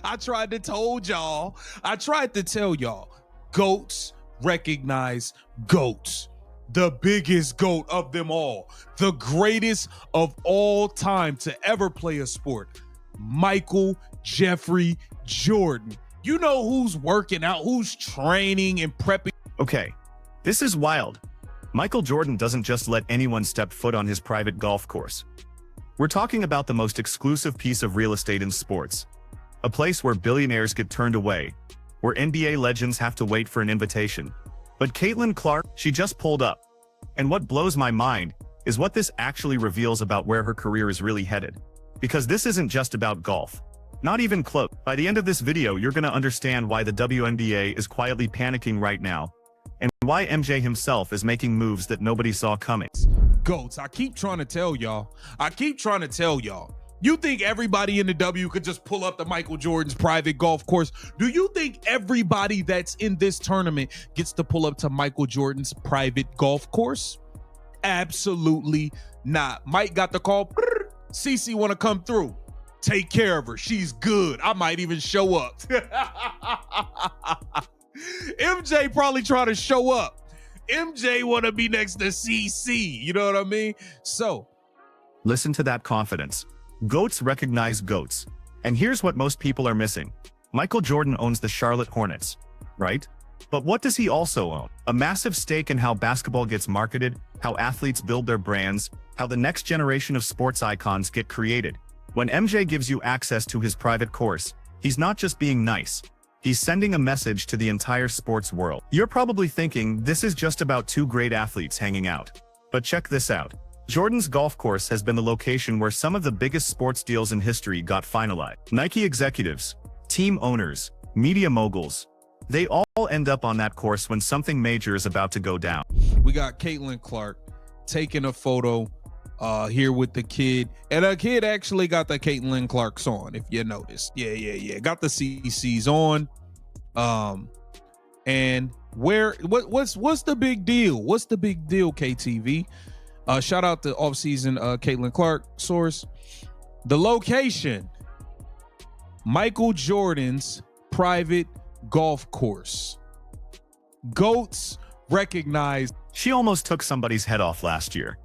I tried to tell y'all, GOATs recognize GOATs. The biggest GOAT of them all, the greatest of all time to ever play a sport, Michael Jeffrey Jordan. You know who's working out, who's training and prepping. Okay, this is wild. Michael Jordan doesn't just let anyone step foot on his private golf course. We're talking about the most exclusive piece of real estate in sports. A place where billionaires get turned away, where NBA legends have to wait for an invitation. But Caitlyn Clark, she just pulled up. And what blows my mind is what this actually reveals about where her career is really headed. Because this isn't just about golf. Not even close. By the end of this video, you're gonna understand why the WNBA is quietly panicking right now, and why MJ himself is making moves that nobody saw coming. GOATs, I keep trying to tell y'all. You think everybody in the W could just pull up to Michael Jordan's private golf course? Do you think everybody that's in this tournament gets to pull up to Michael Jordan's private golf course? Absolutely not. Mike got the call. CC want to come through. Take care of her. She's good. I might even show up. MJ probably trying to show up. MJ want to be next to CC. You know what I mean? So listen to that confidence. GOATs recognize GOATs. And here's what most people are missing. Michael Jordan owns the Charlotte Hornets, right? But what does he also own? A massive stake in how basketball gets marketed, how athletes build their brands, how the next generation of sports icons get created. When MJ gives you access to his private course, he's not just being nice. He's sending a message to the entire sports world. You're probably thinking this is just about two great athletes hanging out. But check this out. Jordan's golf course has been the location where some of the biggest sports deals in history got finalized. Nike executives, team owners, media moguls, they all end up on that course when something major is about to go down. We got Caitlyn Clark taking a photo here with the kid. And a kid actually got the Caitlyn Clark's on, if you noticed. Yeah. Got the CC's on. And what's the big deal? What's the big deal, KTV? Shout out to offseason Caitlyn Clark source. The location, Michael Jordan's private golf course. GOATs recognized. She almost took somebody's head off last year.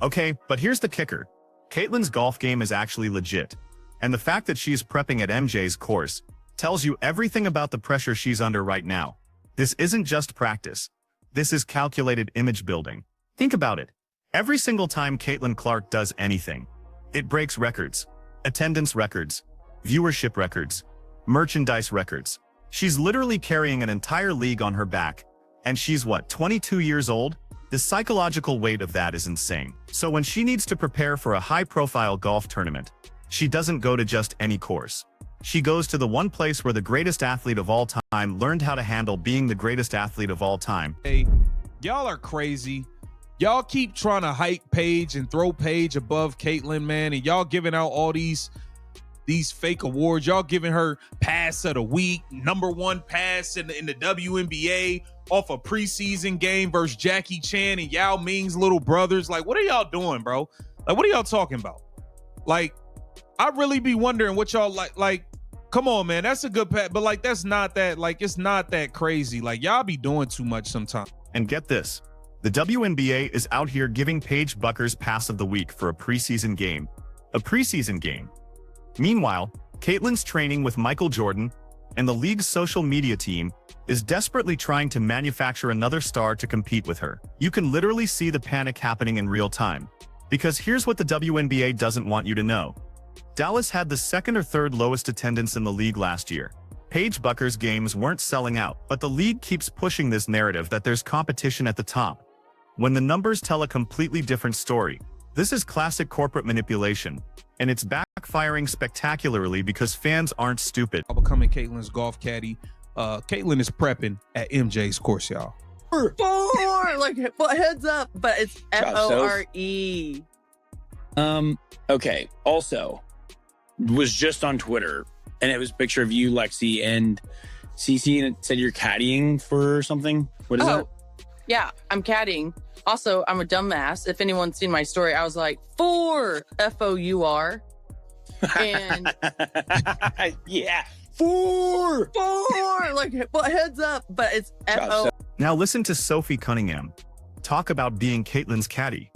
Okay, but here's the kicker. Caitlyn's golf game is actually legit. And the fact that she's prepping at MJ's course tells you everything about the pressure she's under right now. This isn't just practice. This is calculated image building. Think about it. Every single time Caitlyn Clark does anything, it breaks records, attendance records, viewership records, merchandise records. She's literally carrying an entire league on her back. And she's what, 22 years old? The psychological weight of that is insane. So when she needs to prepare for a high-profile golf tournament, she doesn't go to just any course. She goes to the one place where the greatest athlete of all time learned how to handle being the greatest athlete of all time. Hey, y'all are crazy. Y'all keep trying to hype Paige and throw Paige above Caitlyn, man, and y'all giving out all these fake awards. Y'all giving her pass of the week, #1 pass in the WNBA off a preseason game versus Jackie Chan and Yao Ming's little brothers. Like, what are y'all doing, bro? Like, what are y'all talking about? Like, I really be wondering what y'all like, come on, man. That's a good pat, but like, that's not that, like, it's not that crazy. Like, y'all be doing too much sometimes. And get this. The WNBA is out here giving Paige Bueckers pass of the week for a preseason game. A preseason game. Meanwhile, Caitlyn's training with Michael Jordan and the league's social media team is desperately trying to manufacture another star to compete with her. You can literally see the panic happening in real time. Because here's what the WNBA doesn't want you to know. Dallas had the second or third lowest attendance in the league last year. Paige Bueckers' games weren't selling out, but the league keeps pushing this narrative that there's competition at the top, when the numbers tell a completely different story. This is classic corporate manipulation, and it's backfiring spectacularly because fans aren't stupid. I'll becoming Caitlyn's golf caddy. Caitlyn is prepping at MJ's course, y'all. Four, like, heads up, but it's F-O-R-E. Okay. Also, was just on Twitter, and it was a picture of you, Lexi, and CC, and it said you're caddying for something. What is that? Yeah, I'm caddying. Also, I'm a dumbass. If anyone's seen my story, I was like, F-O-U-R. And yeah, 4. Like, well, heads up, but it's F-O. Now listen to Sophie Cunningham talk about being Caitlyn's caddy,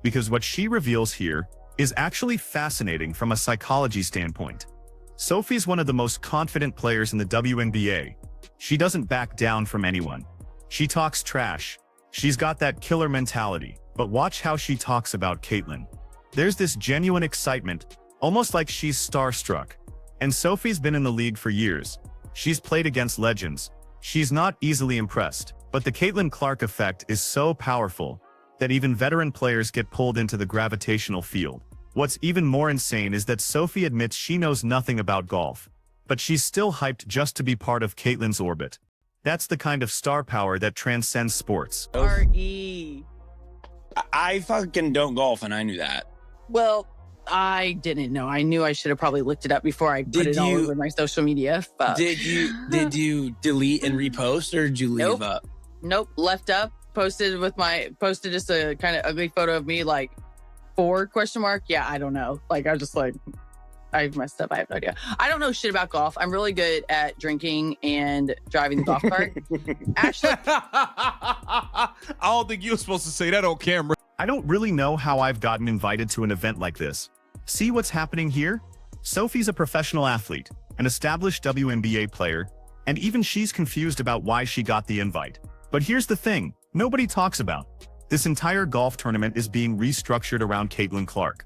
because what she reveals here is actually fascinating from a psychology standpoint. Sophie's one of the most confident players in the WNBA. She doesn't back down from anyone. She talks trash. She's got that killer mentality. But watch how she talks about Caitlyn. There's this genuine excitement, almost like she's starstruck. And Sophie's been in the league for years. She's played against legends. She's not easily impressed. But the Caitlyn Clark effect is so powerful that even veteran players get pulled into the gravitational field. What's even more insane is that Sophie admits she knows nothing about golf, but she's still hyped just to be part of Caitlyn's orbit. That's the kind of star power that transcends sports. R-E. I fucking don't golf, and I knew that. Well, I didn't know. I knew I should have probably looked it up before I put it all over my social media. Fuck. Did you delete and repost, or did you leave up? Nope. Left up. Posted just a kind of ugly photo of me, like 4 ? Yeah, I don't know. Like, I was just like, I messed up. I have no idea. I don't know shit about golf. I'm really good at drinking and driving the golf cart. Actually, I don't think you're supposed to say that on camera. I don't really know how I've gotten invited to an event like this. See what's happening here? Sophie's a professional athlete, an established WNBA player, and even she's confused about why she got the invite. But here's the thing nobody talks about. This entire golf tournament is being restructured around Caitlyn Clark.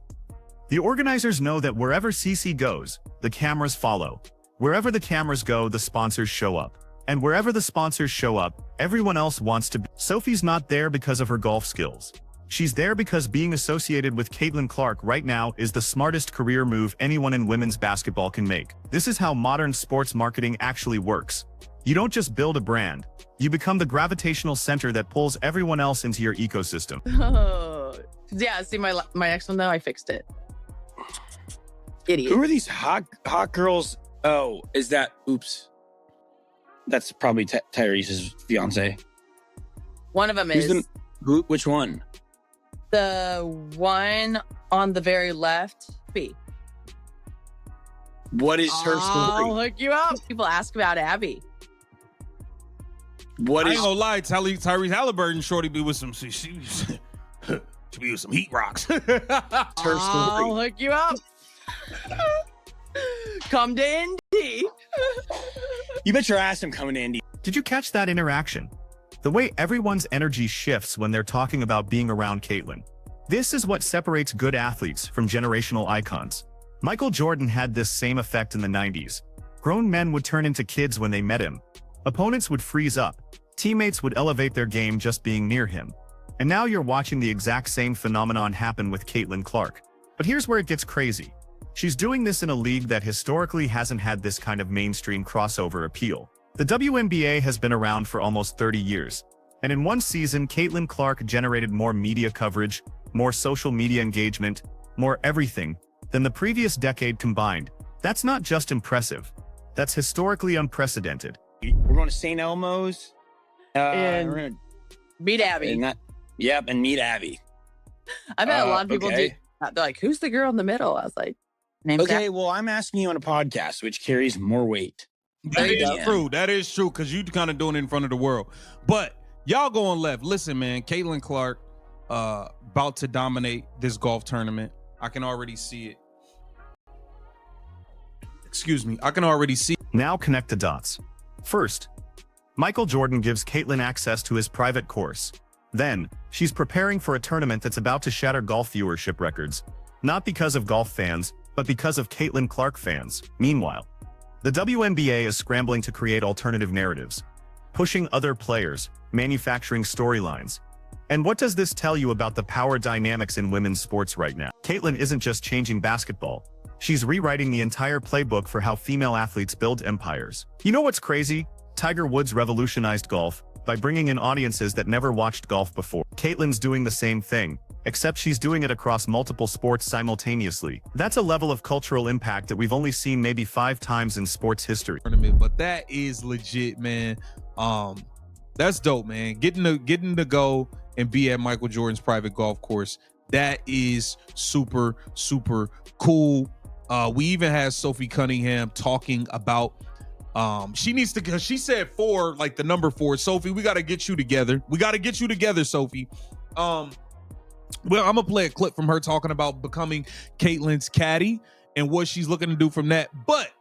The organizers know that wherever CC goes, the cameras follow. Wherever the cameras go, the sponsors show up. And wherever the sponsors show up, everyone else wants to be. Sophie's not there because of her golf skills. She's there because being associated with Caitlyn Clark right now is the smartest career move anyone in women's basketball can make. This is how modern sports marketing actually works. You don't just build a brand, you become the gravitational center that pulls everyone else into your ecosystem. oh, yeah, see my next one though, I fixed it. Idiot. Who are these hot girls? Oh, is that, oops. That's probably Tyrese's fiance. One of them is. Which one? The one on the very left. B. What is her story? I'll hook you up. People ask about Abby. What I is ain't gonna lie, Tyrese Halliburton shorty be with some she be with some heat rocks. her story? I'll hook you up. Come to Indy. You bet your ass I'm coming to Indy. Did you catch that interaction? The way everyone's energy shifts when they're talking about being around Caitlyn. This is what separates good athletes from generational icons. Michael Jordan had this same effect in the 90s. Grown men would turn into kids when they met him. Opponents would freeze up. Teammates would elevate their game just being near him. And now you're watching the exact same phenomenon happen with Caitlyn Clark. But here's where it gets crazy. She's doing this in a league that historically hasn't had this kind of mainstream crossover appeal. The WNBA has been around for almost 30 years. And in one season, Caitlyn Clark generated more media coverage, more social media engagement, more everything than the previous decade combined. That's not just impressive. That's historically unprecedented. We're going to St. Elmo's. And we're gonna, meet Abby. and meet Abby. I bet a lot of people do. They're like, who's the girl in the middle? I was like, name's Okay, Abby. well, I'm asking you on a podcast, which carries more weight. That is true. That is true, because you kind of doing it in front of the world. But y'all going left. Listen, man, Caitlyn Clark about to dominate this golf tournament. I can already see it. Excuse me. I can already see it. Now connect the dots. First, Michael Jordan gives Caitlyn access to his private course. Then, she's preparing for a tournament that's about to shatter golf viewership records. Not because of golf fans, but because of Caitlyn Clark fans. Meanwhile, the WNBA is scrambling to create alternative narratives, pushing other players, manufacturing storylines. And what does this tell you about the power dynamics in women's sports right now? Caitlyn isn't just changing basketball. She's rewriting the entire playbook for how female athletes build empires. You know what's crazy? Tiger Woods revolutionized golf by bringing in audiences that never watched golf before. Caitlyn's doing the same thing, except she's doing it across multiple sports simultaneously. That's a level of cultural impact that we've only seen maybe 5 times in sports history. But that is legit, man. That's dope, man. Getting to go and be at Michael Jordan's private golf course. That is super, super cool. We even had Sophie Cunningham talking about She needs to, because she said 4, like the number 4. Sophie, we got to get you together. We got to get you together, Sophie. Well, I'm gonna play a clip from her talking about becoming Caitlyn's caddy and what she's looking to do from that. But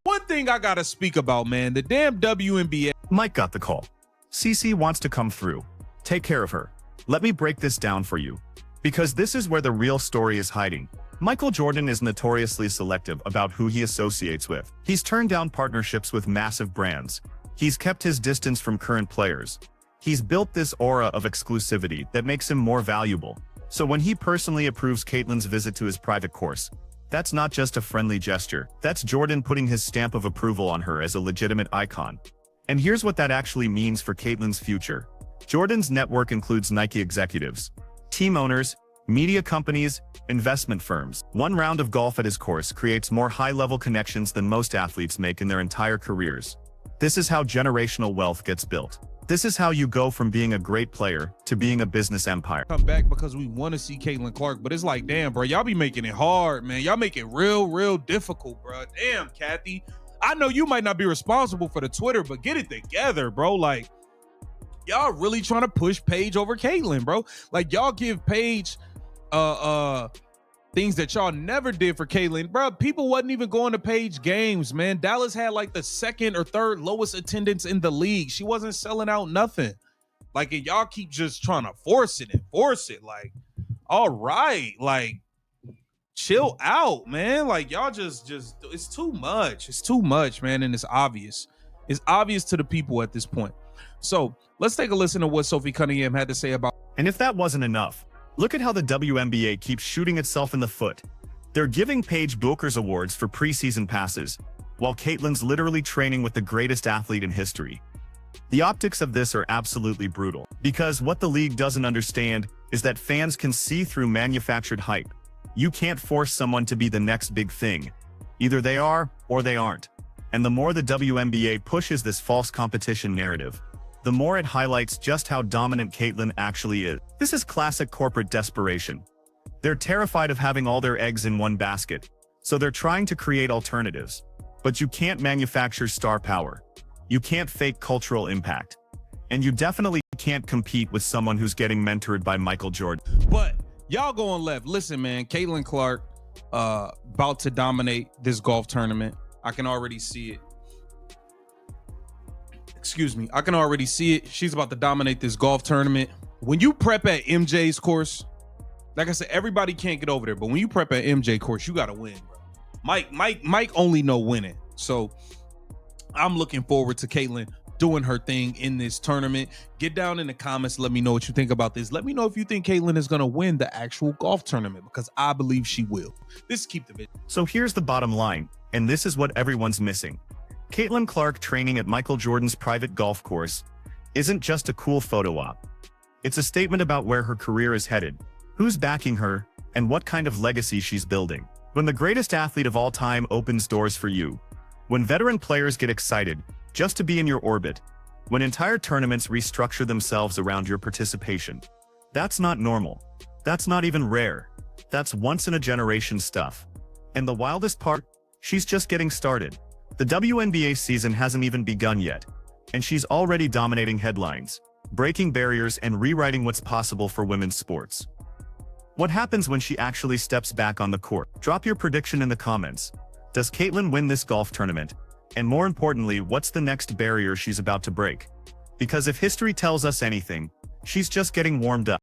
one thing I gotta speak about, man, the damn WNBA. Mike got the call. CC wants to come through. Take care of her. Let me break this down for you, because this is where the real story is hiding. Michael Jordan is notoriously selective about who he associates with. He's turned down partnerships with massive brands. He's kept his distance from current players. He's built this aura of exclusivity that makes him more valuable. So when he personally approves Caitlyn's visit to his private course, that's not just a friendly gesture. That's Jordan putting his stamp of approval on her as a legitimate icon. And here's what that actually means for Caitlyn's future. Jordan's network includes Nike executives, team owners, media companies, investment firms. One round of golf at his course creates more high-level connections than most athletes make in their entire careers. This is how generational wealth gets built. This is how you go from being a great player to being a business empire. Come back because we want to see Caitlyn Clark, but it's like, damn, bro, y'all be making it hard, man. Y'all make it real difficult, bro. Damn, Kathy. I know you might not be responsible for the Twitter, but get it together, bro. Like, y'all really trying to push Paige over Caitlyn, bro. Like, y'all give Paige things that y'all never did for Caitlyn, bro. People wasn't even going to Paige games, man. Dallas had like the 2nd or 3rd lowest attendance in the league. She wasn't selling out nothing. Like, and y'all keep just trying to force it. Like, all right, like, chill out, man. Like, y'all just it's too much. It's too much, man, and it's obvious. It's obvious to the people at this point. So let's take a listen to what Sophie Cunningham had to say about. And if that wasn't enough, look at how the WNBA keeps shooting itself in the foot. They're giving Paige Bueckers awards for preseason passes, while Caitlyn's literally training with the greatest athlete in history. The optics of this are absolutely brutal, because what the league doesn't understand is that fans can see through manufactured hype. You can't force someone to be the next big thing. Either they are or they aren't. And the more the WNBA pushes this false competition narrative, the more it highlights just how dominant Caitlyn actually is. This is classic corporate desperation. They're terrified of having all their eggs in one basket, so they're trying to create alternatives. But you can't manufacture star power. You can't fake cultural impact. And you definitely can't compete with someone who's getting mentored by Michael Jordan. But y'all going left. Listen, man, Caitlyn Clark about to dominate this golf tournament. I can already see it. Excuse me. I can already see it. She's about to dominate this golf tournament. When you prep at MJ's course, like I said, everybody can't get over there, but when you prep at MJ course, you got to win, bro. Mike only know winning. So I'm looking forward to Caitlyn doing her thing in this tournament. Get down in the comments. Let me know what you think about this. Let me know if you think Caitlyn is going to win the actual golf tournament, because I believe she will. This is Keep the Video. So here's the bottom line, and this is what everyone's missing. Caitlyn Clark training at Michael Jordan's private golf course isn't just a cool photo op. It's a statement about where her career is headed, who's backing her, and what kind of legacy she's building. When the greatest athlete of all time opens doors for you, when veteran players get excited just to be in your orbit, when entire tournaments restructure themselves around your participation, that's not normal. That's not even rare. That's once-in-a-generation stuff. And the wildest part? She's just getting started. The WNBA season hasn't even begun yet, and she's already dominating headlines, breaking barriers, and rewriting what's possible for women's sports. What happens when she actually steps back on the court? Drop your prediction in the comments. Does Caitlyn win this golf tournament? And more importantly, what's the next barrier she's about to break? Because if history tells us anything, she's just getting warmed up.